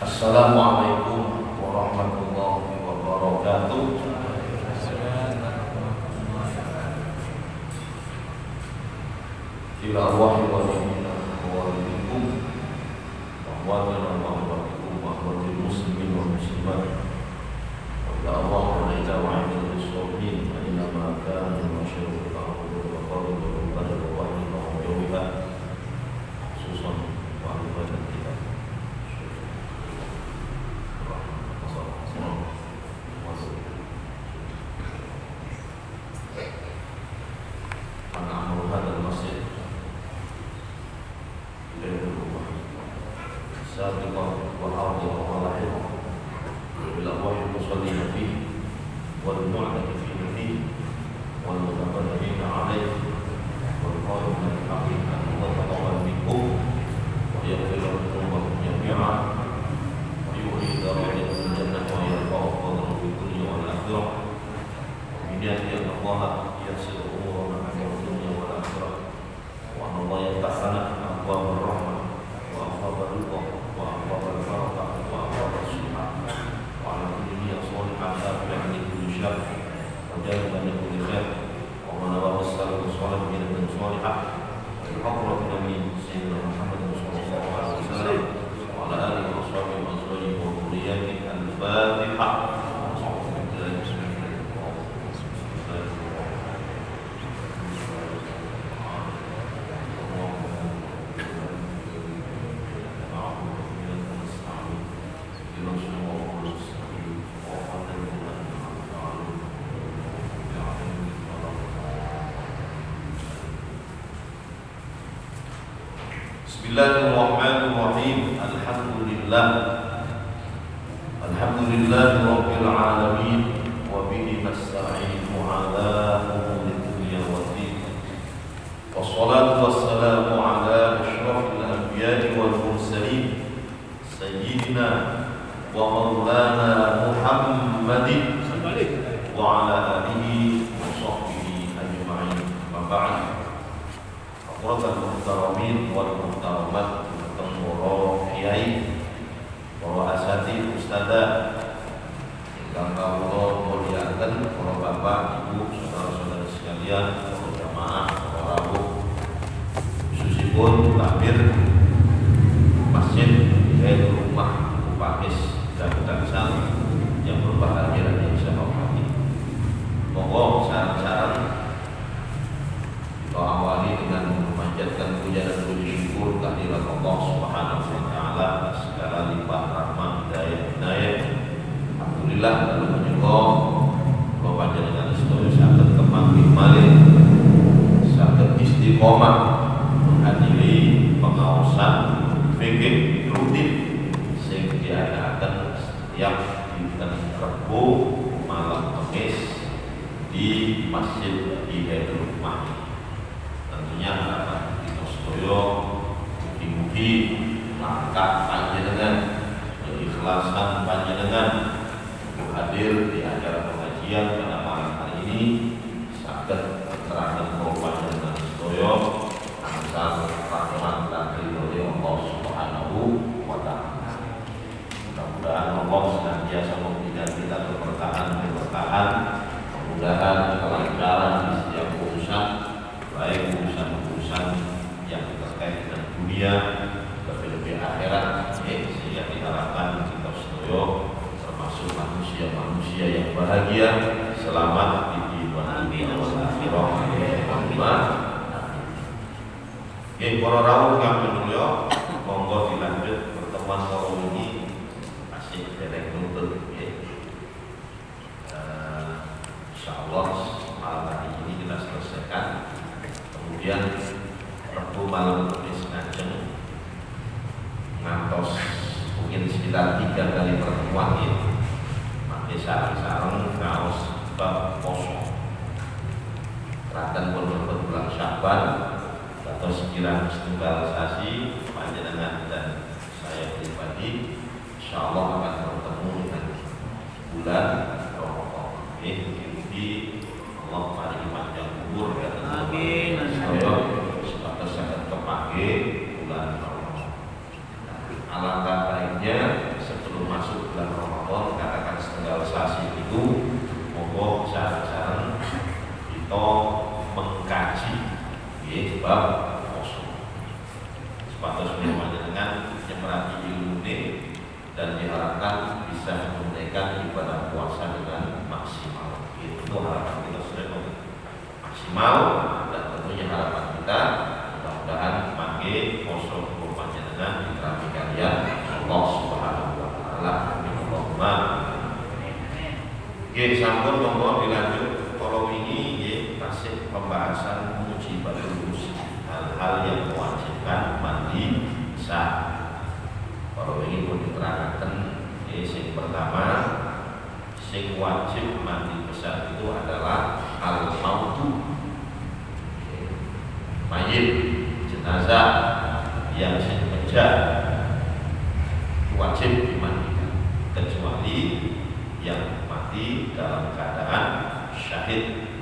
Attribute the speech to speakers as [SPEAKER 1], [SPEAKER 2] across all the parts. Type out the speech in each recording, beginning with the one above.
[SPEAKER 1] Assalamualaikum warahmatullahi wabarakatuh. Ila arwahi walidina wa walidikum wa akhwatina wa akhwatikum wa akhwatil muslimin wal muslimat wa ila arwahi wa ila wa'idil salihin wa ila ma kana masyarakat ta'awudu wa qadu wa qadu wa wahdi wa yawmiha khususan wa alibadan kita سابقا والعرض والمراحل بالأرواح المصلين فيه والمعتكفين فيه والمتقدمين عليه والقائمين بحقه أن الله تقبل منكم ويغفر لكم ذنوبكم جميعا ويؤتي درجات الجنة ويرفع قدره في الدنيا والآخرة وبنيات أن الله يسر أمورنا في الدنيا والآخرة وأن الله يفتح لنا أبواب الرحمة وأبواب الرضا وأبواب البركة وأبواب الصحة وعلى كل نية صالحة شافعة لكل شر وجالبا لكل خير ومن نوى السلف الصالح من صالحة بحضرة النبي سيدنا محمد صلى الله عليه وسلم وعلى آله وصحبه وأزواجه وذريته الفاتحة. Bismillahirrahmanirrahim. Alhamdulillah rabbil alamin wa bihi nasta'inu ala umuri dunya waddin. Wassalatu wassalamu ala asyrafil anbiya'i wal mursalin sayyidina wa maulana Muhammadin wa ala alihi wa sahbihi ajma'in. Wa ba'd. Hadratul muhtaramin wal muhtaramat, para kiai, para asatidz, ustadzah ingkang kawula mulyakaken, para bapak, ibu, saudara-saudara sekalian, para jamaah, para rawuh, khususipun takmir Masjid Hidayah Rumah Upakis dan Tangsal yang berbahagia dan yang saya hormati. Monggo saran-saran kita awali dengan memanjatkan puja dan puji syukur kehadirat Allah Subhanahu wa taala atas segala limpah rahmat hidayah. Alhamdulillah lalu menyuka kula panjenengan sedaya saged kemanggih malih saged istiqomah menghadiri pengaosan fikih rutin sing diadakan setiap dinten Rebo malam Kamis di Masjid Hidayah Rumah. Tentunya harapan kita sedaya mugi-mugi langkah panjenengan, keikhlasan panjenengan hadir di acara pengajian pada malam hari ini saged terangkan kula panjenengan sedaya angsal rahmat lan ridho Allah Subhanahu wa taala. Mudah-mudahan Allah senantiasa memberikan kita keberkahan, kemudahan, kelancaran di setiap urusan, baik urusan-urusan yang terkait dengan dunia, lebih-lebih akhirat, sehingga diharapkan kita sedaya termasuk manusia-manusia yang bahagia, selamat di dunia wal akhirah. Para rawuh kang mulya, monggo dilanjut pertemuan kali ini masih dereng nuntut. Insyaallah malam hari ini kita selesaikan. Kemudian Rabu malam Kamis ngajeng ngantos mungkin sekitar 3 kali pertemuan ya. Maka sareng kaos bab poso. Rakan pun bulan Sya'ban atau sekiranya setunggal sasi panjenengan dan saya pribadi insyaallah akan bertemu dengan bulan Ramadan. Mugi-mugi Allah paringi panjang umur dan amin. Supaya sangat kepake bulan Ramadan. Alangkah baiknya dan diharapkan bisa menunaikan ibadah puasa dengan maksimal. Itu harapan kita sudah maksimal, dan tentunya harapan kita mudah-mudahan mangke poso panjenengan diterami kalian Allah Subhanahu wa taala. Allahumma. Nggih, sampun monggo dilanjut. Kalau ini nggih tasih pembahasan mujibatul wudu, hal-hal yang mewajibkan mandi sah. Kalau ini pun diterangkan, yang pertama, sing wajib mandi besar itu adalah al-mautu, mayit, jenazah yang sing pejah wajib dimandikan, kecuali yang mati dalam keadaan syahid.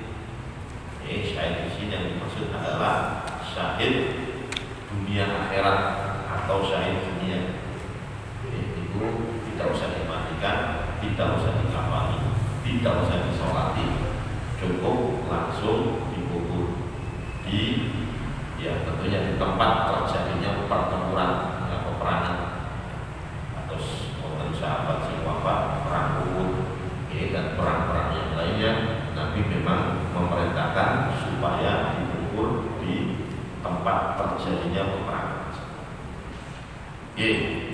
[SPEAKER 1] Syahid di sini yang dimaksud adalah syahid dunia akhirat atau syahid dunia. Itu tidak usah dimandikan, tidak usah dikafani, tidak usah disolati, cukup langsung dikubur di, ya tentunya di tempat terjadinya pertempuran atau peperangan. Atau wonten sahabat sing wafat perang Uhud, dan perang-perang yang lainnya, Nabi memang memerintahkan supaya dikubur di tempat terjadinya peperangan.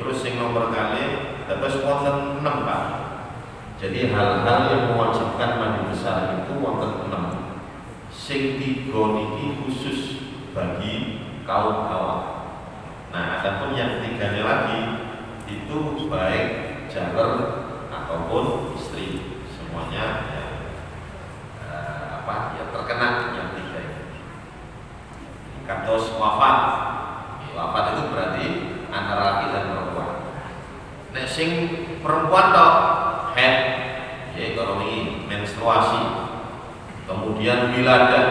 [SPEAKER 1] Terus yang nomor kali terus wonten 6 Pak. Jadi hal-hal yang mewajibkan mandi besar itu wonten 6. Sing 3 niki khusus bagi kaum awam. Nah, adapun yang 3 lagi itu baik jaler ataupun istri, semuanya ya terkena yang 3 ini. Kados wafat. Wafat itu berarti antara laki dan perempuan. Nek sing perempuan tok head, ya kalau ini menstruasi, kemudian biladan,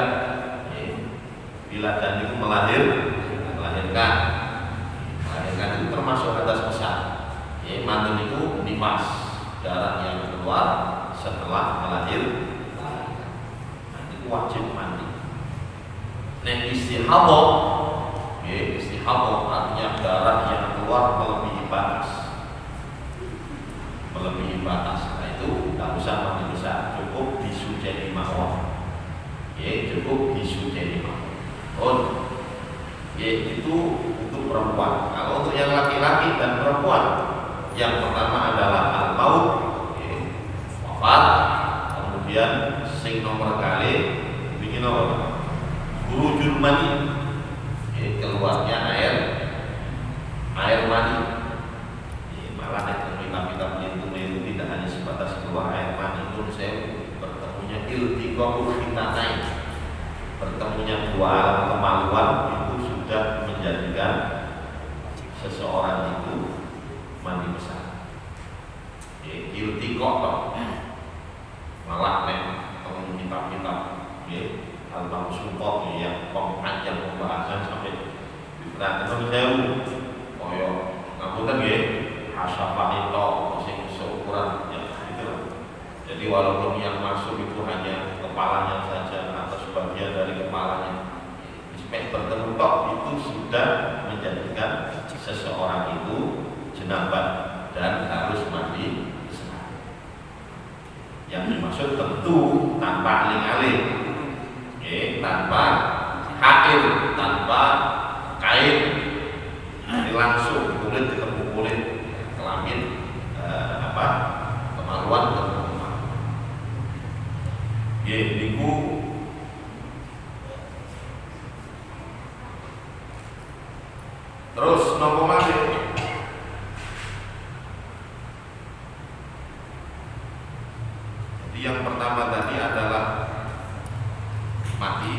[SPEAKER 1] biladan itu melahirkan itu termasuk hadas besar. Mantun itu nifas, darah yang keluar setelah melahirkan, itu wajib mandi. Nek istihadah, istihadah artinya darah yang keluar melebihi batas. Nah itu tidak usah mandi besar, cukup disujeni mawon. Cukup disujeni mawon. Itu untuk perempuan. Kalau untuk yang laki-laki dan perempuan, yang pertama adalah al-maut, wafat. Kemudian sing nomor kali bikin apa? Khurujul mani, keluarnya air mani. Malah kita itu tidak hanya sebatas keluar air mani, pun saya bertemunya iltiqaul khitanain, bertemunya 2 alam kemaluan itu sudah menjadikan seseorang itu mandi besar. Iltiqa malah temen kitab-kitab Al-Bang Sumpah yang panjang pembahasan sampai diterangkan sewu kaya ngapunten nggih hasafah itu sing seukuran ya gitu. Jadi walaupun yang masuk itu hanya kepalanya saja atau sebagian dari kepalanya, sampai bertemu tok itu sudah menjadikan seseorang itu jenabah dan harus mandi besar. Yang dimaksud tentu tanpa aling-aling, tanpa haid, tanpa kain, langsung kulit ketemu kulit, kelamin kemaluan ketemu kemaluan. Niku terus nopo malih. Jadi yang pertama tadi adalah mati,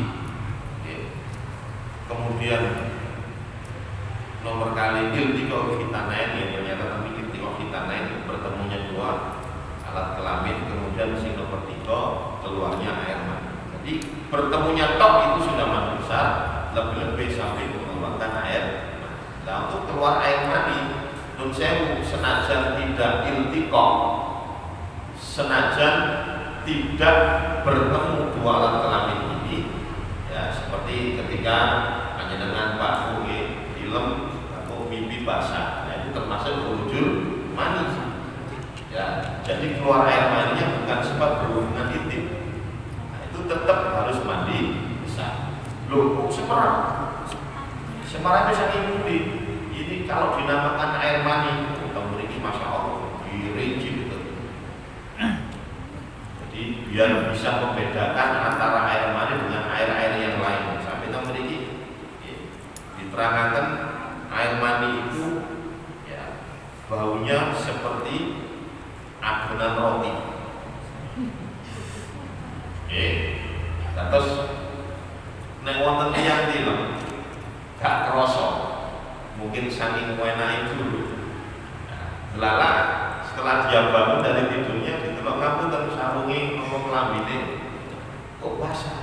[SPEAKER 1] kemudian nomor kali iltiqaul khitanain, yang ternyata tapi iltiqaul khitanain bertemunya 2 alat kelamin, kemudian sing nomor 3 keluarnya air mani. Jadi bertemunya tok itu sudah mandi besar, lebih-lebih sampai mengeluarkan air. Nah, untuk keluar air mani, nun sewu, senajan tidak iltiqa, senajan tidak bertemu 2 alat kelamin ini, ya seperti ketika panjenengan Pak Uge film atau mimpi basah, nah itu termasuk khurujul mani. keluar air maninya bukan sebab berhubungan intim, nah, itu tetap harus mandi besar. Loh, kok semerang? Semerang bisa ngikuti. Ini kalau dinamakan air mani, kamu ini masya Allah dirinci gitu. Jadi biar bisa membedakan antara air mani dengan air-air yang lain. Sampai kita memiliki diterangkan air mani itu ya baunya seperti adonan roti. Terus nek wonten tiyang tilem gak krasa, mungkin saking enak dulu. Lala setelah dia bangun dari tidurnya ditelok kamu terus sarungi ngomong lambine kok basah.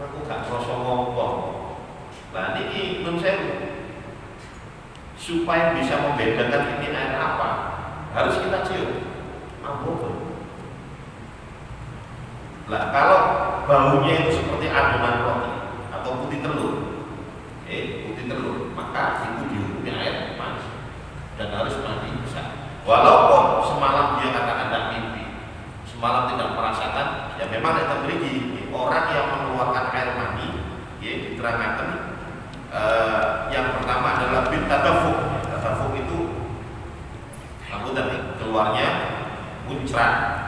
[SPEAKER 1] Aku gak krasa ngomong. Lah niki nun sewu. Supaya bisa membedakan ini air apa, harus kita cium. Ampun. Lah kalau baunya itu seperti adonan roti atau putih telur, putih telur, maka itu dihukumi air manis dan harus mandi besar. Walaupun semalam dia katakan mimpi, semalam tidak merasakan, ya memang kita beri orang yang mengeluarkan air mani, ya diterangkan yang pertama adalah bitadafuk. Tadafuk itu kamu tadi keluarnya muncrat.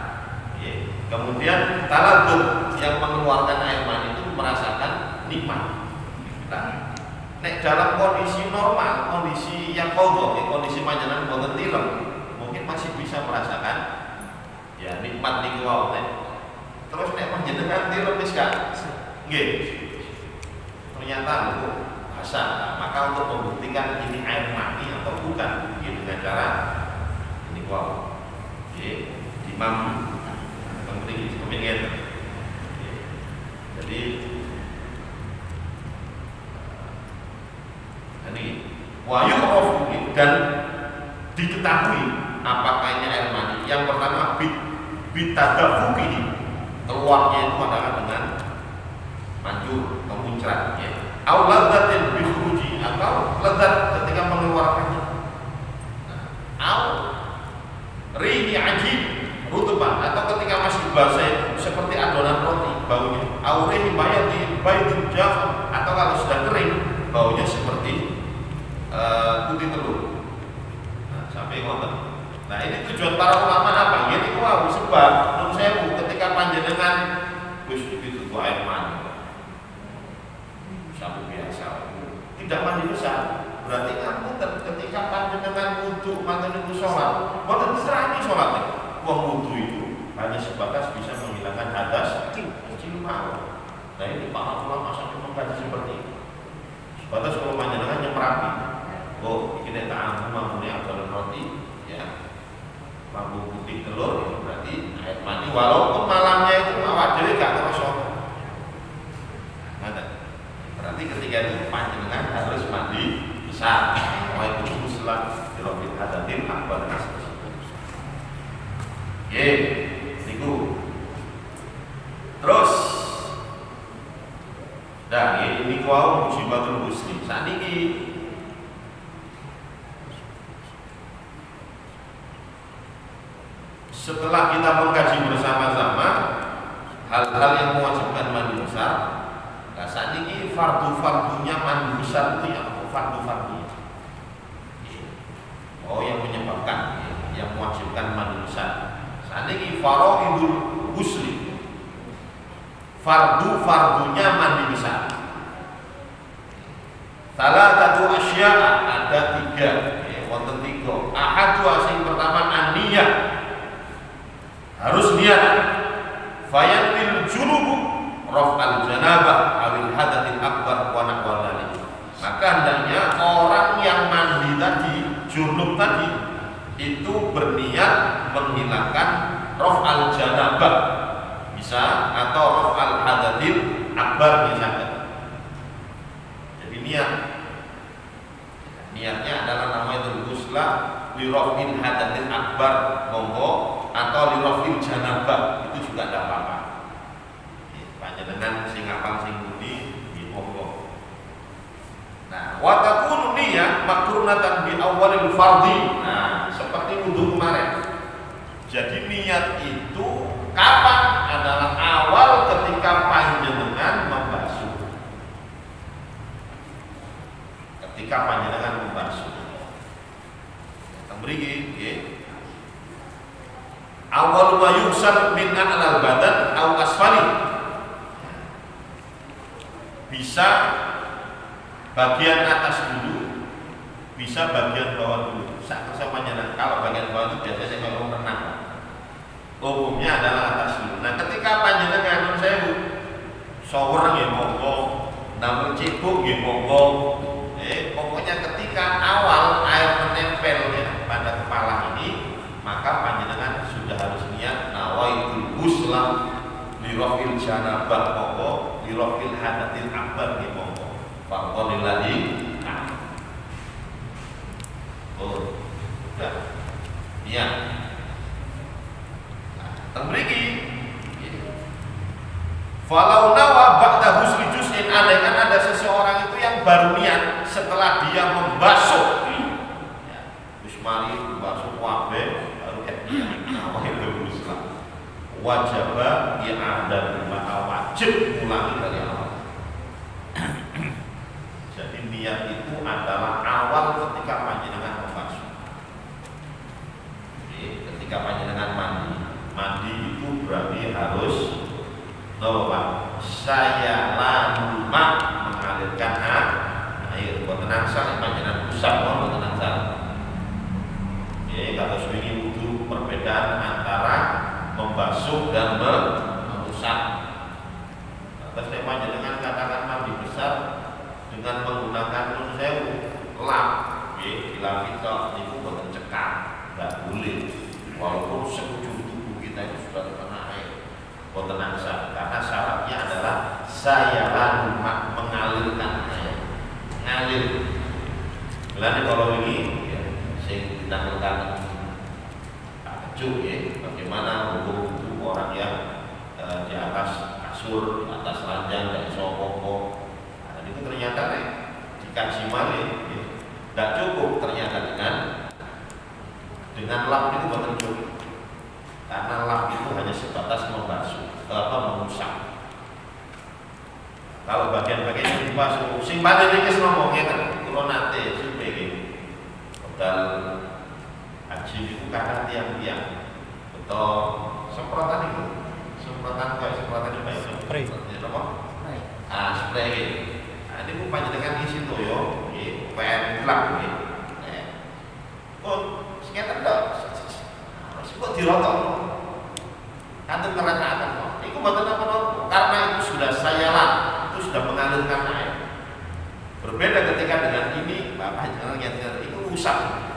[SPEAKER 1] Kemudian taladud yang mengeluarkan air mani itu merasakan nikmat. Nah, nek dalam kondisi normal, kondisi yang kodok, kondisi panjenengan boten tilem, mungkin masih bisa merasakan ya nikmat niku wae. Terus nek panjenengan tilem wis kan? Nggih. Ternyata itu basah. Maka untuk membuktikan ini air mani atau bukan, dengan cara ini wae. Imam kemudian jadi wayu rofu dan diketahui apakah ini air mani. Yang pertama bitadafuki, keluarnya itu adalah dengan manjur memuncratnya. Au ladzatin bihuruji, atau lezat ketika mengeluarkannya. Au rihi ajib, rutuban, atau ketika masih basah seperti adonan roti baunya. Aurihi bayati baydun jaf, atau kalau sudah kering baunya seperti putih telur. Nah, sampai ngoten. Nah, ini tujuan para ulama apa? Ini wow, sebab menurut saya ketika panjenengan wis itu air mani sampai biasa tidak mandi besar, berarti kamu ketika panjenengan wudu manten niku salat boten diserani salatnya. Wong wudu itu hanya sebatas bisa menghilangkan hadas kecil mawon. Nah, ini para ulama sampai mengkaji seperti itu. Sebatas kalau panjenengan yang merapi, oh ini tak mampu adonan roti, ya mampu putih telur, itu berarti air mani. Walaupun malamnya itu awak dhewe gak kerasa. Nah, berarti ketika itu panjenengan harus mandi besar. Wa itu muslah dirobit hadatin akbar asli. Niku. Terus ini kuau musibatul muslim. Saniki setelah kita mengkaji bersama-sama hal-hal yang mewajibkan mandi besar, nah saniki fardu-fardunya mandi besar itu yang fardu-fardunya. Yang menyebabkan yang mewajibkan mandi besar. Saniki faraidul ghusli, fardu-fardunya mandi besar. Salatatu asya'a, ada tiga, wonten tiga. Ahadu asing pertama an-niyah, harus niat. Fayatil junubu raf'al janabah awil hadatsil akbar wa nahwa dzalik. Maka hendaknya orang yang mandi tadi, junub tadi, itu berniat menghilangkan raf'al janabah bisa, atau raf'al hadatsil akbar misalkan. Jadi niatnya adalah namanya ghusla li raf'il hadatsil akbar monggo, atau li raf'il janabah itu juga tidak apa-apa. Panjenengan sing ngapal sing budi monggo. Nah, wa takunu niyyah makrunatan bi awwalil fardhi. Nah, seperti wudu kemarin. niat itu kapan? Adalah awal ketika panjenengan membasuh. Ketika panjenengan membasuh. Mriki nggih. Awal ma yusar min a'lal badan au asfali. Bisa bagian atas dulu, bisa bagian bawah dulu. Sak kesamanya. Kalau bagian bawah itu biasanya kalau renang. Umumnya adalah atas dulu. Nah, ketika panjenengan sewu shower nggih monggo, namun cibuk nggih monggo. Pokoknya ketika awal air menempel ya, pada kepala ini, maka panjenengan sudah harus niat nawaitul ghusla lirafil janabah monggo, lirafil hadatsil akbar nggih monggo. Faqolillahi sudah niat. Mriki falau nawa ba'da husli juz'in, andaikan ada seseorang itu yang baru niat setelah dia membasuh wis mari membasuh kabeh baru niat nawaitul ghusla wajaba i'adah maka wajib ulangi dari awal. Jadi niat itu adalah awal ketika panjenengan membasuh. Ketika panjenengan mandi itu berarti harus saya lalu mengalirkan air buat nangsal panjenengan usap buat nangsal. Kalau swingi wudu perbedaan antara membasuh dan mengusap. Terus panjenengan katakan mandi besar dengan menggunakan nun sewu lap, lap itu bukan cekak, nggak boleh. Walaupun sekujur tubuh kita itu sudah terkena air, bukan nangsal. Karena syaratnya adalah saya lalu mengalirkan air, ngalir. Belanja kalau ini, sing ditanggalkan acuh ya, bagaimana hukum orang yang di atas kasur, di atas ranjang dan sokoko. Nah, itu ternyata dikaji malik, tidak cukup ternyata dengan lap itu bukan cukup. Karena lap itu hanya sebatas membasuh, mengusap. Kalau bagian-bagian yang dibasuh, sing paling dikis ngomongnya kan, kalau nanti sudah gini, modal haji itu karena tiang-tiang, betul. Semprotan itu, semprotan kayak semprotan itu banyak. Spray. Apa? Spray gitu. Nah, ini pun panjenengan isi tuh yo, pen lap gitu. Sekitar dok, kok dirotok? Kantor ngeratakan kok. Itu buatan apa dok? Karena itu sudah saya itu sudah mengalirkan air. Berbeda ketika dengan ini, bapak jangan lihat itu usap.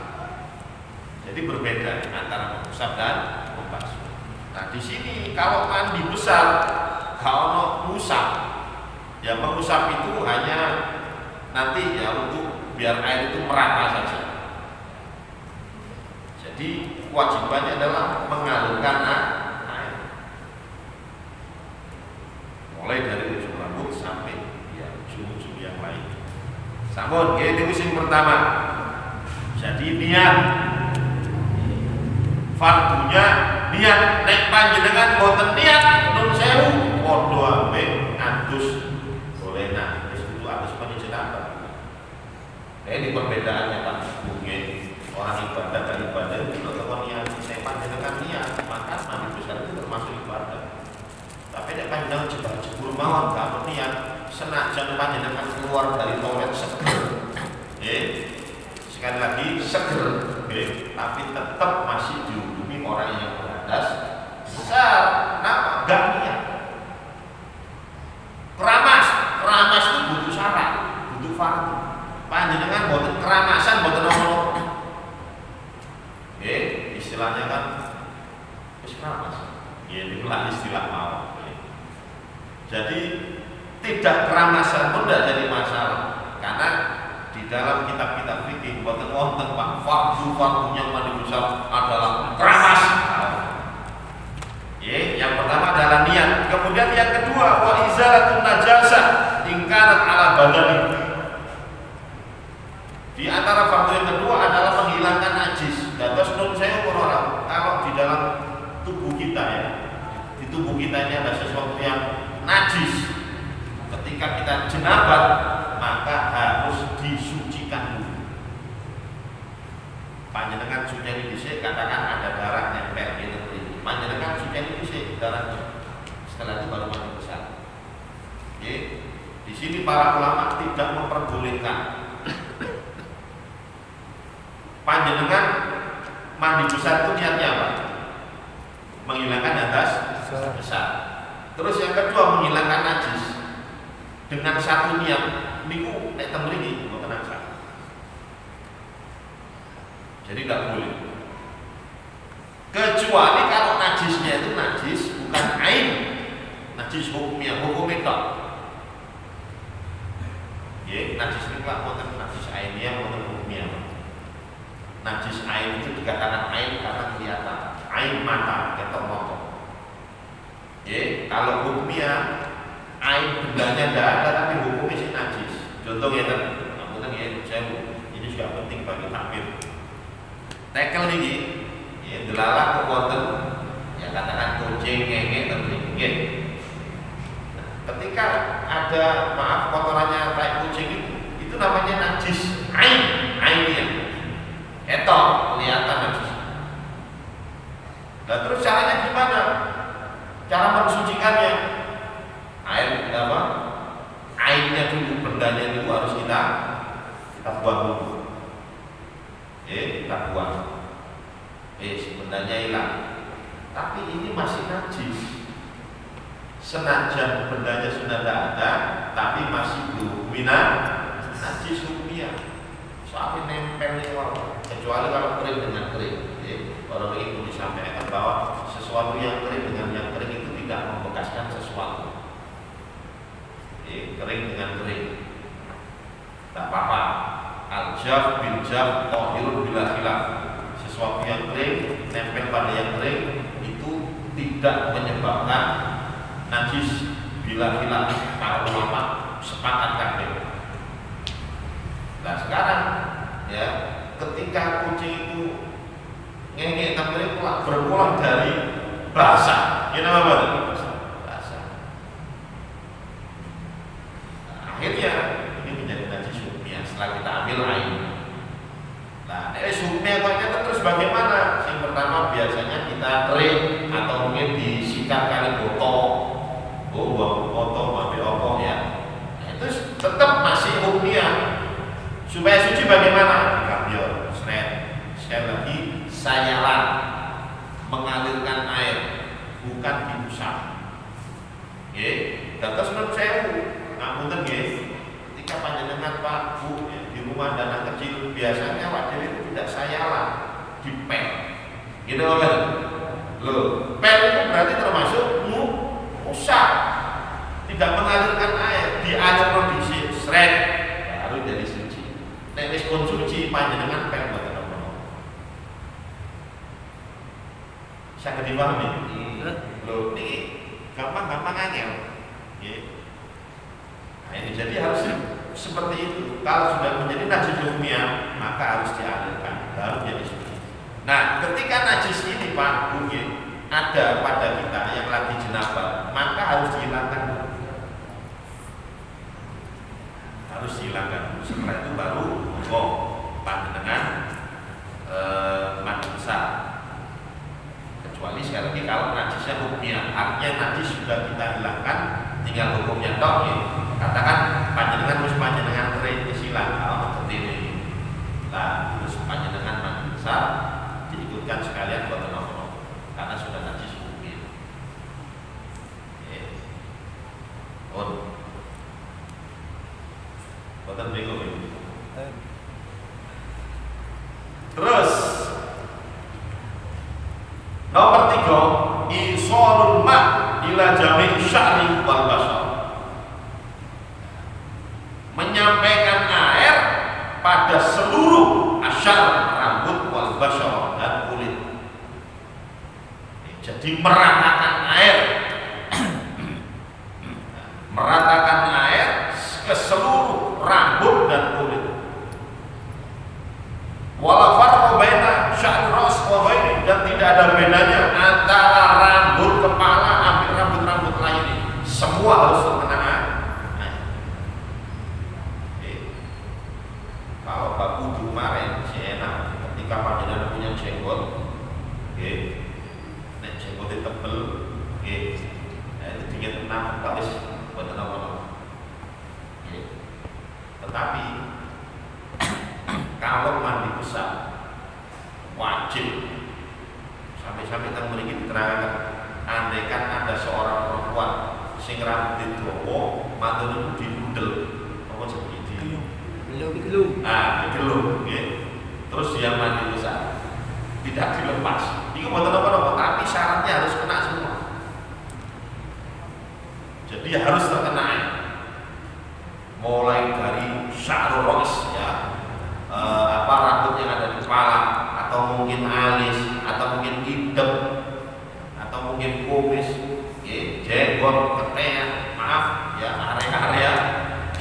[SPEAKER 1] Jadi berbeda antara mengusap dan membasuh. Nah di sini kalau mandi besar, kalau mengusap, ya mengusap itu hanya nanti ya untuk biar air itu merata saja. Jadi kewajibannya adalah mengalirkan air mulai dari ujung rambut sampai ya ujung-ujung yang lain. Sampun, ini musim pertama. Jadi niat fardunya niat nek panjenengan boten niat nun sewu padha ambek adus boleh nah itu adus penyejenakan. Ini perbedaannya Pak. Mungkin orang ibadah dan ibadah itu kalau niat sepan dengan niat maka mandi besar itu termasuk ibadah. Tapi nek panjenengan jebul mawon kalau niat senajan panjenengan keluar dari toilet seger, sekali lagi seger, tapi tetap masih dihukumi orang yang berhadas besar. Kenapa? Gak niat. Keramas itu butuh syarat, butuh fardu. Panjenengan boten keramasan boten ono. Istilahnya kan wis keramas. Inilah istilah mau. Jadi tidak keramasan pun tidak jadi masalah karena di dalam kitab-kitab fikih boten wonten Pak fardu-fardunya mandi besar adalah keramas. Yang pertama adalah niat. Kemudian yang kedua wa izalatun najasah ingkarat ala badani. Di antara fardu yang kedua adalah menghilangkan najis. Dados nun saya orang kalau di dalam tubuh kita ini ada sesuatu yang najis, ketika kita jenabat maka harus disucikan dulu. Panjenengan suci dhisik, katakan ada darah nempel di negeri. Panjenengan suci dhisik darahnya. Setelah itu baru mandi besar. Oke. Di sini para ulama tidak memperbolehkan panjenengan mandi besar itu niatnya apa? Menghilangkan hadas besar. Terus yang kedua menghilangkan najis dengan satu niat niku nek teng mriki mboten sah. Jadi nggak boleh. Kecuali kalau najisnya itu najis bukan ain, najis hukumnya, hukum itu. Ya, najis itu lah wonten najis ainnya, wonten hukumnya. Najis ain itu dikatakan ain karena kelihatan, ain mata, ketok motor. Ya, kalau hukumnya ain bendanya tidak ada tapi hukumnya sih najis. Contohnya kan, namun ya saya ini juga penting bagi takmir. Tekel ini, ya delalah kekuatan, ya katakan kucing, ngenge, terpinggir. Nah, ketika ada maaf kotorannya kayak kucing itu namanya najis ainnya, etok kelihatan najis. Nah terus caranya gimana? Cara mensucikannya, air apa? Ainnya dulu, bendanya dulu harus kita buang dulu. Kita buang. Sebenarnya hilang. Tapi ini masih najis. Senajan bendanya sudah tidak ada, tapi masih berhubungan najis hukumnya. Soalnya nempel nih wow. Kecuali kalau kering dengan kering. Orang itu disampaikan bahwa sesuatu yang kering dengan yang kering itu tidak membekaskan sesuatu. Kering dengan kering. Tak apa-apa. Al-jaf bil jaf tahirun bila khilaf. Sesuatu yang kering nempel pada yang kering itu tidak menyebabkan najis bila khilaf. Para ulama sepakat kabeh. Nah sekarang ya ketika kucing itu ngenge tampil berpulang dari basah, ini apa itu? Basah. Nah, akhirnya ini menjadi najis hukumnya setelah kita ambil air. Nah, hukumnya terus bagaimana? Yang pertama biasanya kita kering atau mungkin disikat kali botol, ambil opo ya. Nah, itu tetap masih hukumnya. Supaya suci bagaimana? Dikambil, sekali lagi sayalan mengalirkan air, bukan diusap. Terus menurut saya, ngapunten ketika panjenengan Pak Bu di rumah dana kecil biasanya wajar itu tidak sayalan, dipel. Gitu kan? Loh, pel itu berarti termasuk usap, tidak mengalirkan air, dialirkan di seret, baru jadi suci. Nek wis pun suci panjenengan pel mboten apa-apa. Saged dipahami? Lho niki gampang-gampang angel. Nggih. Nah, ini jadi harus seperti itu. Kalau sudah menjadi najis hukumnya, maka harus dialirkan, baru jadi suci. Nah, ketika najis ini Pak Bu ada pada kita yang lagi jenabah, maka harus dihilangkan. Harus dihilangkan. Setelah itu baru panjenengan mandi besar. Kecuali sekali lagi kalau najisnya hukumnya, artinya najis sudah kita hilangkan, tinggal hukumnya tok ya. Katakan panjenengan terus panjenengan kering kesilang seperti ini. Nah, terus panjenengan mandi besar diikutkan sekalian buat nopo karena sudah najis hukumnya. Boten bingung ini. Terus nomor 3, isolul ma' ila jami' sya'ri wal basar. Menyampaikan air pada seluruh asyar rambut wal basar dan kulit. Jadi meratakan air meratakan air ke seluruh rambut dan kulit. Wala farqa baina sya'ri ra's wa ghairi, dan tidak ada bedanya antara rambut kepala ambil rambut semua harus terkena air. Kalau Pak Kudu kemarin si enak ketika panjenengan punya jenggot, nek jenggotnya tebel, nah itu dingin tenang, habis buat apa-apa. Tetapi kalau mandi besar wajib sampai-sampai kita memiliki diterangkan, andaikan ada seorang perempuan sing rambut dawa matune dibundel apa jenenge
[SPEAKER 2] Gelung.
[SPEAKER 1] digelung, terus dia mandi besar tidak dilepas. Itu buatan apa-apa, tapi syaratnya harus kena semua. Jadi harus terkena air. Mulai dari sya'rul ra's, rambut yang ada di kepala, atau mungkin alis, atau mungkin hidung, atau mungkin kumis, jenggot, ketek, area-area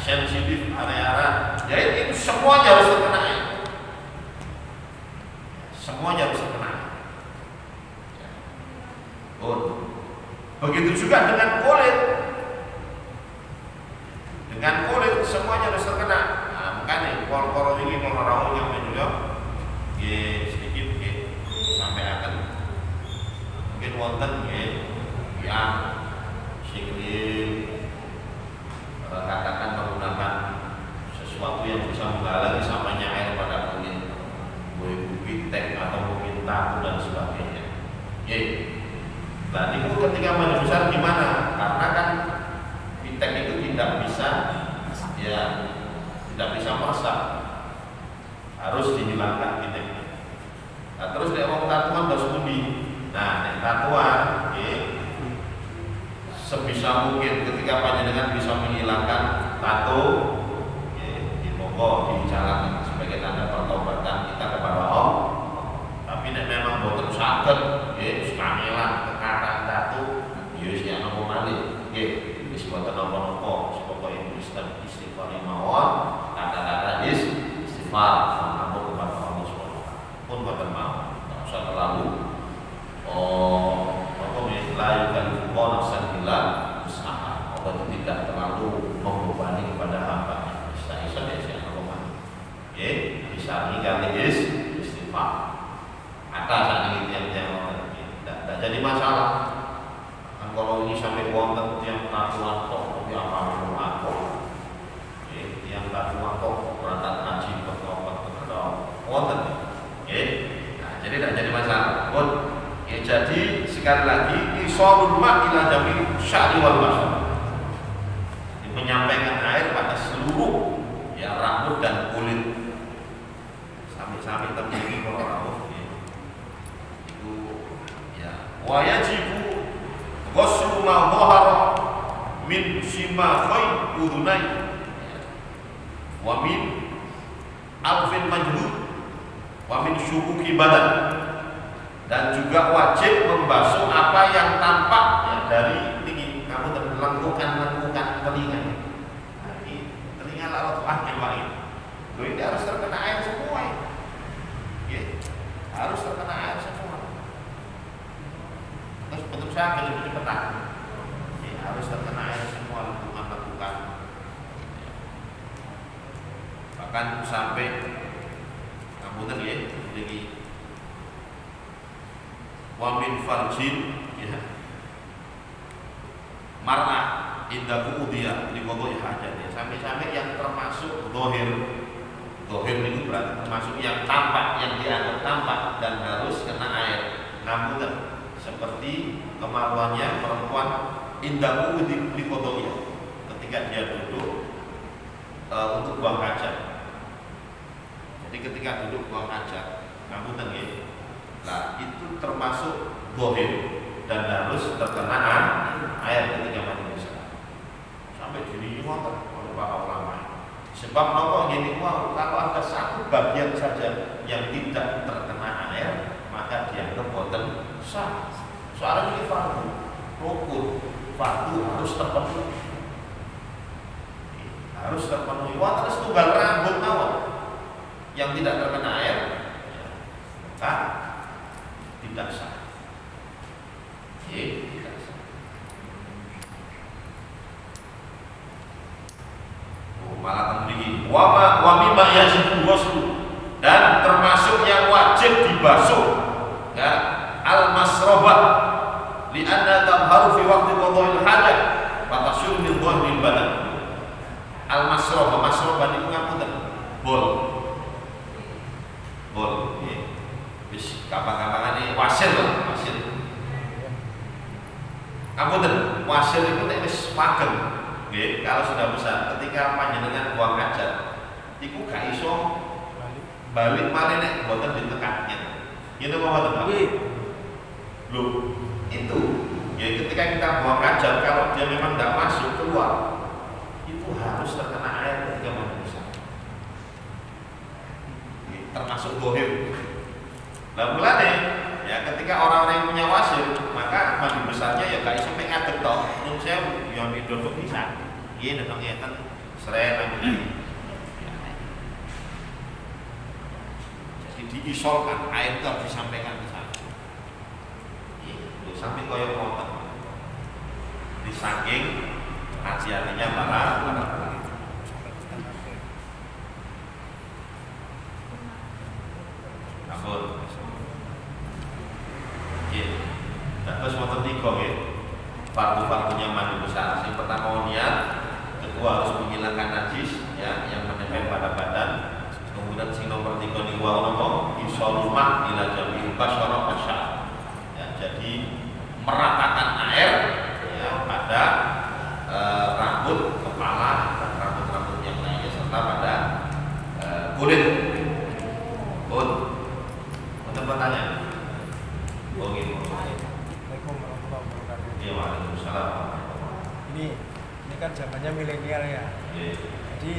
[SPEAKER 1] sensitif, area-area, itu semuanya harus terkena air. Semuanya harus terkena air. Begitu juga dengan kulit. Dengan kulit semuanya harus terkena. Nah, makanya kol-kol ini kalau yang menjual, sedikit sampai akan mungkin wonten yang sikil katakan menggunakan sesuatu yang bisa menghalangi sampainya air pada kulit, pitek atau mungkin tahu dan sebagainya. Nah, itu ketika mandi besar gimana? Karena kan pitek itu tidak bisa meresap, harus dihilangkan piteknya. Nah, terus dia mau tatuan harus budi. Nah, tatuan, sebisa mungkin ketika panjenengan bisa menghilangkan tato, monggo dijalankan sebagai tanda pertobatan kita kepada Allah. Tapi nek memang boten saged, kangelan kekatan tato, ya nopo malih, wis boten napa-napa, pokoke istighfar mawon, kata-kata istighfar mengampun kepada Allah Subhanahu wa taala. Pun boten mau, tak usah terlalu la yukallifu nafsan illa wus'aha. Allah tidak terlalu membebani kepada hamba. Isa-isa ya siapa ngomong. Bisa ninggalin istighfar. Ada saat ini tiang-tiang tidak jadi masalah. Kan kalau ini sampai wonten tiang tatuan kok, tapi apa mau aku? Tiang tatuan kok berangkat haji bertobat kepada wonten. Nah, jadi tidak jadi masalah. Jadi sekali lagi isolul ma' ila jami' sya'ri wal bashar, menyampaikan air pada seluruh rambut dan kulit sampai terjadi kalau rambut itu wa yajibu ghuslu ma dhahara min shimakhai udhunai wa min alfin majhud wa min syukuki badan. Dan juga wajib membasuh apa yang tampak dari tinggi. Kamu lengkukan telinga. Telinga lalu angin. Ini harus terkena air semua. Harus terkena air semua. Terus bentuk saya lebih cepat. Harus terkena air semua, lengkukan. Bahkan sampai kamu lagi wamin farjin mar'ah indaku udiyah di kodok hajat sampai yang termasuk dohir itu berarti termasuk yang tampak, yang dianggap tampak dan harus kena air. Namun seperti kemaluannya perempuan indaku di kodoknya ketika dia duduk untuk buang hajat. Jadi ketika duduk buang hajat, namun nah itu termasuk bohir dan harus terkena air ketika mandi besar. Sampai diri ngotot oleh para ulama. Sebab apa gini, kalau ada satu bagian saja yang tidak terkena air, maka dianggap boten sah. Soalnya ini fardu, rukun, fardu harus terpenuhi. Harus terpenuhi. Wah terus tunggal rambut awal yang tidak terkena air, tidak sah. Tidak sah. basuh ya al-masrabah li'anna tamharu fi waqti qada'il hajat fatasyur min dhahril badan. Masrabah niku ngapunten bol wis kapan-kapane wasil. Ngapunten wasil itu nek wis pageng nggih kalau sudah besar ketika panjenengan buang hajat iku gak iso balik malih nek mboten ditekaknya. Ngene apa mboten Pak? Nggih. Lho, itu ya ketika kita buang hajat kalau dia memang tidak masuk keluar itu harus terkena air ketika mandi besar. Termasuk gohir. Lah mulane ya ketika orang-orang yang punya wasil maka mandi besarnya ya gak iso mek ngadeg tok. Nun sewu ya ndodok bisa. Nggih nek ngeten seren diisolkan, air itu harus disampaikan ke sana. Sampai koyok motor. Di saking hati-hatinya para ampun. Terus motor tiga ya. Fardu-fardunya mandi besar. Yang pertama niat, kedua harus menghilangkan najis ya yang menempel pada badan. Kemudian sing nomor 3 niku apa? Isolumah ila jamil basyara fasya. Ya, jadi meratakan air ya pada rambut, kepala, dan rambut-rambut yang lainnya serta pada kulit. Untuk pertanyaan. Oh gitu.
[SPEAKER 3] Assalamualaikum warahmatullahi wabarakatuh.
[SPEAKER 1] Iya, waalaikumsalam.
[SPEAKER 3] Ini kan zamannya milenial ya.
[SPEAKER 1] Iya.
[SPEAKER 3] Jadi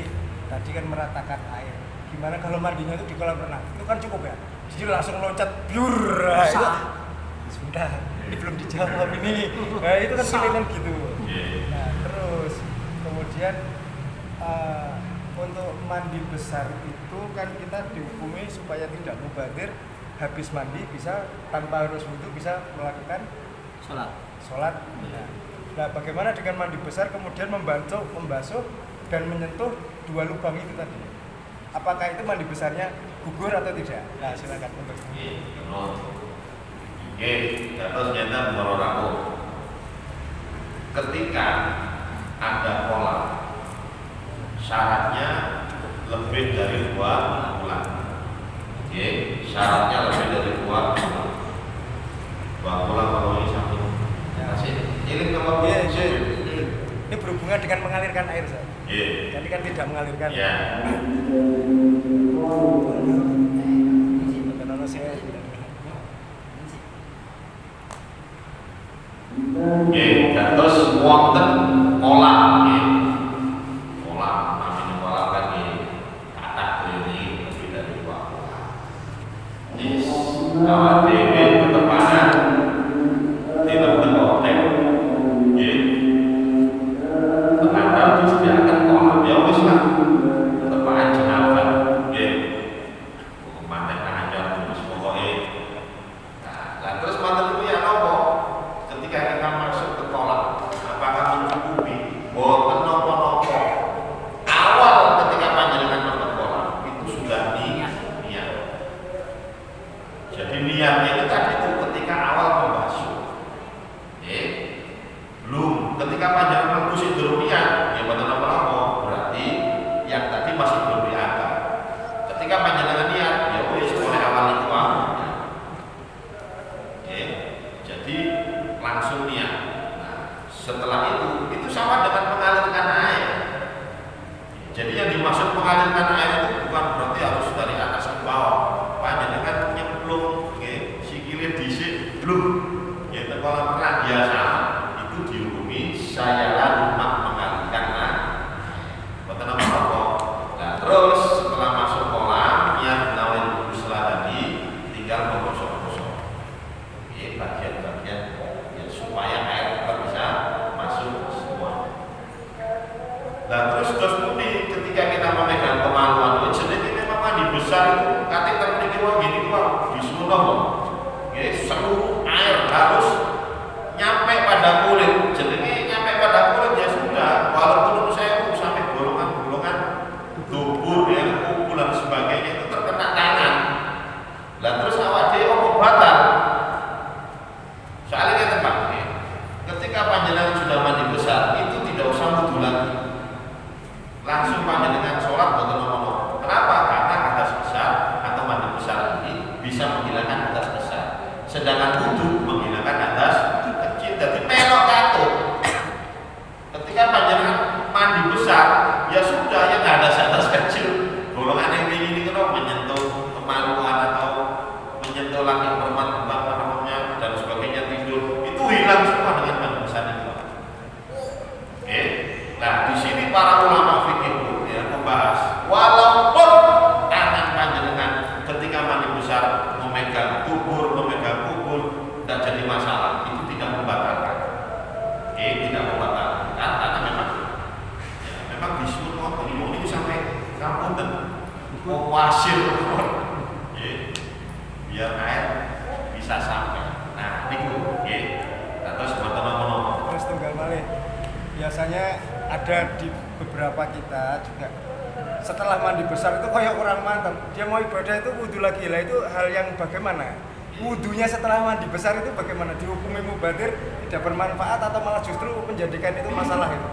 [SPEAKER 3] tadi kan meratakan air. Gimana kalau mandinya itu di kolam renang? Itu kan cukup ya. Jadi langsung loncat blur. Itu sudah. Ini belum dijawab ini. Nah, itu kan pilihan gitu. Nah, terus kemudian untuk mandi besar itu kan kita dihukumi supaya tidak mubazir, habis mandi bisa tanpa harus wudhu bisa melakukan sholat. Nah, bagaimana dengan mandi besar kemudian membasuh dan menyentuh dua lubang itu tadi? Apakah itu mandi besarnya gugur atau tidak? Nah, silakan untuk.
[SPEAKER 1] Terus nyata menurut ketika ada kolam syaratnya lebih dari 2 bulan. Syaratnya lebih dari 2 bulan. 2 bulan kalau ini satu. Ini nomor
[SPEAKER 3] Ini berhubungan dengan mengalirkan air, Ustaz. Jadi kan tidak mengalirkan.
[SPEAKER 1] Terus wonten kolam namanya kolam kan kata ini lebih dari 2 bulan. Awal dewe ketepanan di tempat hotel ternyata disediakan kolam ya wis lah ketepanan jenapan manten ajar terus pokoknya. Nah terus manten itu ya nopo ketika kita masuk ke kolam apakah mencukupi boten nopo-nopo awal ketika panjenengan masuk kolam itu sudah niat. Jadi niatnya itu tadi itu ketika awal membasuh. Belum ketika panjenengan membasuh durung niat ya boten nopo-nopo berarti yang tadi masih belum dianggap. Ketika panjenengan niat ya wis oleh awal itu jadi langsung niat. Nah, setelah itu sama dengan mengalirkan air. Jadi yang dimaksud mengalirkan air itu bukan berarti harus dari atas ke bawah. Panjenengan nyemplung sikile dhisik blum. Ya kolam renang biasa itu dihukumi saya rumah mengalirkan air. Boten apa-apa. Nah, terus setelah masuk kolam niat nawaitul ghusl tadi tinggal menggosok-gosok. Bagian-bagian supaya air tetap bisa masuk semua. Nah terus muni ketika kita memegang kemaluan itu jadi memang mandi besar itu katik terpikir gini disuruh seluruh air harus nyampe pada kulit. Jadi nyampe pada kulit ya sudah, walaupun saya sampai golongan-golongan dubur ya kuku dan sebagainya itu terkena tangan. Nah terus awak pengobatan. Soalnya tempat ketika panjenengan sudah mandi besar itu tidak usah wudu lagi, langsung panjenengan sholat boten nono. Kenapa? Karena hadas besar atau mandi besar ini bisa menghilangkan hadas besar, sedangkan wudu menghilangkan hadas kecil. Jadi melok katut. Ketika panjenengan mandi besar, ya sudah, ya nggak ada hadas kecil. Golongan yang ini kalau menyentuh kemaluan atau menyentuh laki perempuan namanya dan sebagainya, tidur itu hilang semua dengan mandi besar itu. Oke. Nah di sini para ulama fikih ya membahas walaupun tangan panjenengan ketika mandi besar memegang kubur tidak jadi masalah, itu tidak membatalkan. Oke, tidak membatalkan karena memang disebut waktu ini sampai kampung dan wasir biar air bisa sampai. Nah, niku nggih. Terus teman-teman
[SPEAKER 3] terus tunggal malih. Biasanya ada di beberapa kita juga setelah mandi besar itu kayak kurang mantap. Dia mau ibadah itu wudu lagi lah, itu hal yang bagaimana? Wudunya setelah mandi besar itu bagaimana? Dihukumi mubadir, tidak bermanfaat atau malah justru menjadikan itu masalah itu?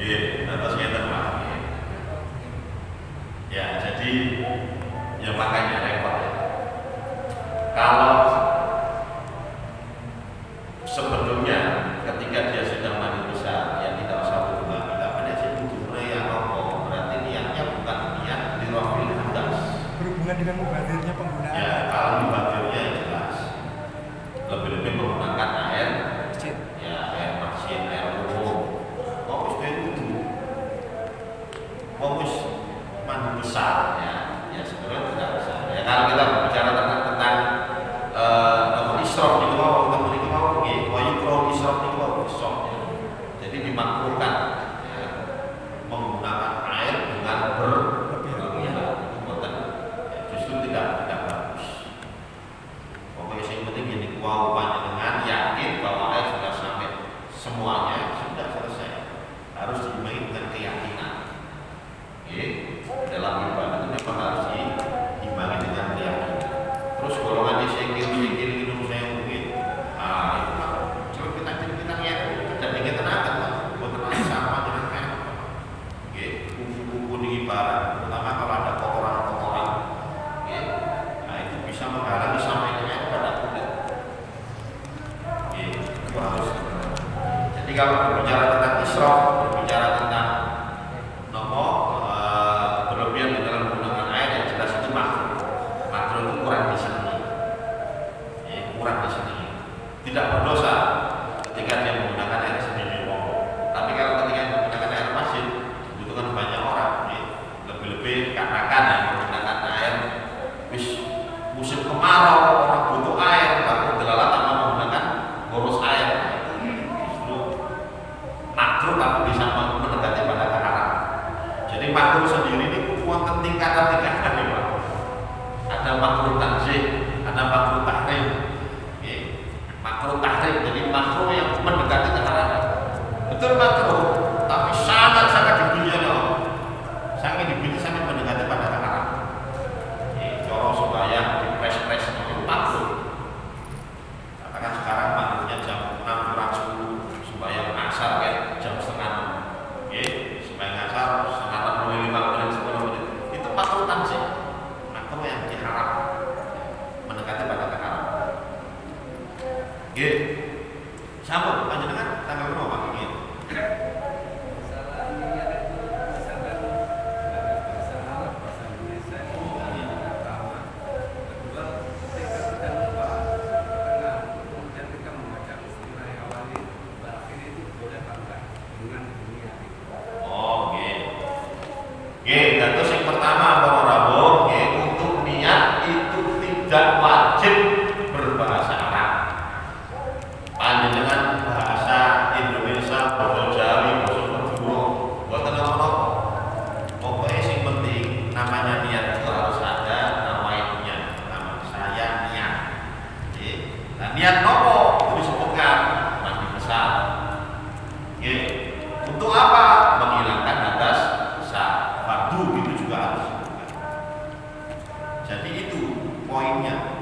[SPEAKER 1] Terus ngeten Pak. Ya, jadi ya makanya repot ya. Kalau sebelumnya ketika dia sedang mandi besar, ya tidak usah wudu lagi. Tapi nek wudu ya apa? Berarti niatnya bukan niat dirofil hadas.
[SPEAKER 3] Berhubungan dengan mubadirnya penggunaan.
[SPEAKER 1] Ya, kalau mubadirnya jelas. Lebih-lebih menggunakan air
[SPEAKER 3] masjid.
[SPEAKER 1] Ya, air masjid, air umum. Fokus ke wudu. Fokus mandi besar ya sebenarnya tidak besar. Ya kalau kita berbicara tentang israf itu mau teman-teman mau nggih, wa yukro israf itu mau besok. Jadi dimakruhkan ya, menggunakan air dengan berlebihan itu boten ya, justru tidak bagus. Pokoknya yang penting ini wau panjenengan yakin bahwa air sudah sampai semuanya, sudah selesai. Harus diimbangi dengan keyakinan. Dalam ibadah itu memang harus diimbangi dengan keyakinan. Terus golongan di sekil minum saya mungkin itu mah kita ya dan ingin tenaga lah buat sama dengan kayak kupu-kupu di ibarat, terutama kalau ada kotoran-kotoran nah itu bisa menghalangi sampainya pada kulit. Itu harus. Jadi kalau berbicara tentang israf, berbicara tentang berlebihan di dalam menggunakan air, yang jelas itu makruh. Makruh itu kurang disenangi. Kurang disenangi. Tidak berdosa ketika dia menggunakan air sendiri. Tapi kalau ketika menggunakan air masjid, dibutuhkan banyak orang. Lebih-lebih katakan yang menggunakan air musim kemarau, orang butuh air, tapi delalah tanpa menggunakan boros air. Justru makruh tapi bisa mendekati pada keharam. Jadi makruh sendiri ini wonten tingkatan-tingkatan ya Pak. Ada makruh tanzih, ada makruh tahrim. Makruh tahrim, jadi makruh yang mendekati keharaman. Betul makruh, tapi sangat-sangat dibenci loh. Sangat dibenci, sangat mendekati pada keharaman. Coro supaya dipres-pres itu makruh. Katakan sekarang makruhnya jam 6 kurang 10 supaya asar ya jam setengah 6. Supaya asar setengah 6 5 menit 10 menit. Itu makruh tanzih. Makruh yang diharap mendekati pada keharaman. Sambung panjenengan tanggal berapa Pak? Terus yang pertama para Rabu, untuk niat itu tidak wajib berbahasa Arab. Panjenengan bahasa Indonesia, bahasa Jawi, bahasa Madura, buatan apa? Pokoknya yang penting namanya niat itu harus ada namanya, nama saya niat. Nah, niat nopo itu disebutkan mandi besar. Untuk apa? Menghilangkan hadas besar. Fardu itu juga harus disebutkan. Jadi itu poinnya.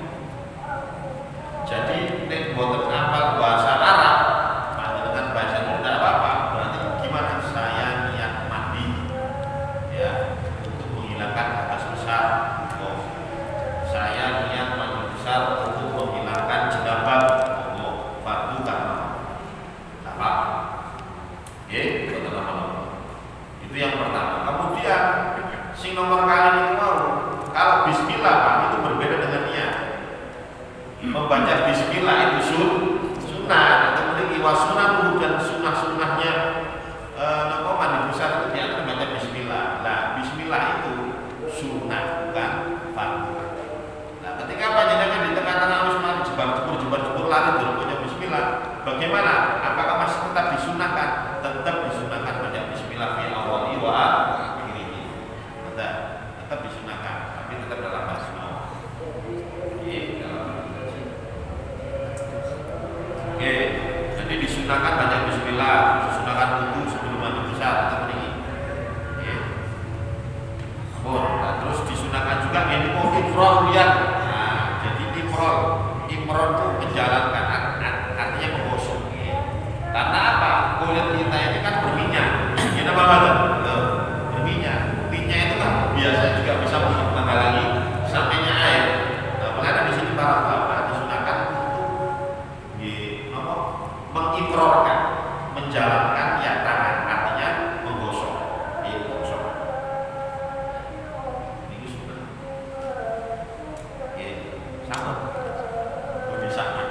[SPEAKER 1] Jadi nek boten hafal bahasa Arab, dengan bahasa Indonesia tidak apa-apa. Berarti gimana? Saya niat mandi, ya, untuk menghilangkan hadas besar. Oh, saya niat mandi besar untuk menghilangkan jenabat. Oh, fardu karena apa? Boten apa-apa. Itu yang pertama. Kemudian sing nomor kali itu mau, kalau bismillah Pak, itu berbeda dengan niat. Membaca bismillah itu sunnah, atau memiliki wasunah dan sunnah-sunnahnya nopo mandi besar itu dia membaca bismillah. Nah, bismillah itu sunnah bukan fardu. Nah, ketika panjenengan di tengah-tengah wis mari jebur lari baca bismillah, bagaimana? Apakah masih tetap disunahkan? Tetap disunahkan baca bismillah fi awali wa akhirih. Tetap disunahkan, tapi tetap dalam bahasa Oke, jadi disunahkan baca bismillah, disunahkan wudu sebelum mandi besar atau ini. Nah, terus disunahkan juga ini mau ifrol lihat. Nah, jadi ifrol itu menjalankan, artinya menggosok. Karena apa? Kulit kita ini kan berminyak. Ini apa banget? Berminyak. Minyak itu kan biasa juga bisa menghalangi sampainya air. Nah, makanya di sini para ulama disunahkan mengifrorkan, menjalankan ya tangan, artinya menggosok, menggosok. Ini sunnah. Sama, lebih sama.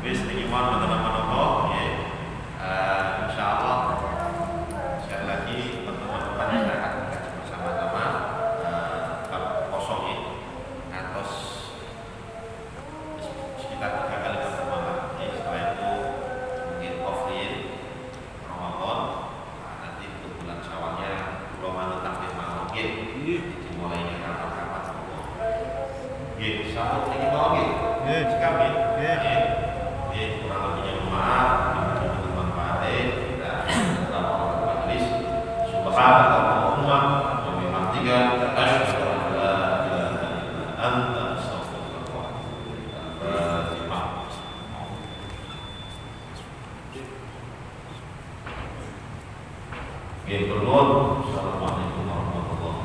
[SPEAKER 1] Wis niki mohon teman-teman insya Allah sekali lagi pertemuan depan kita akan bersama-sama kosong ya, atas sekitar 3 kali pertemuan lagi. Setelah itu mungkin offline Ramadan, nanti untuk bulan Syawalnya Ramadan tampil malam dimulainya kapan-kapan. Sambut ini mau sekali kurang lebihnya maaf bermanfaat dan majelis subhanallah wa bihamdika asyhadu an la ilaha illa anta astaghfiruka wa atubu ilaik. Assalamualaikum warahmatullahi wabarakatuh.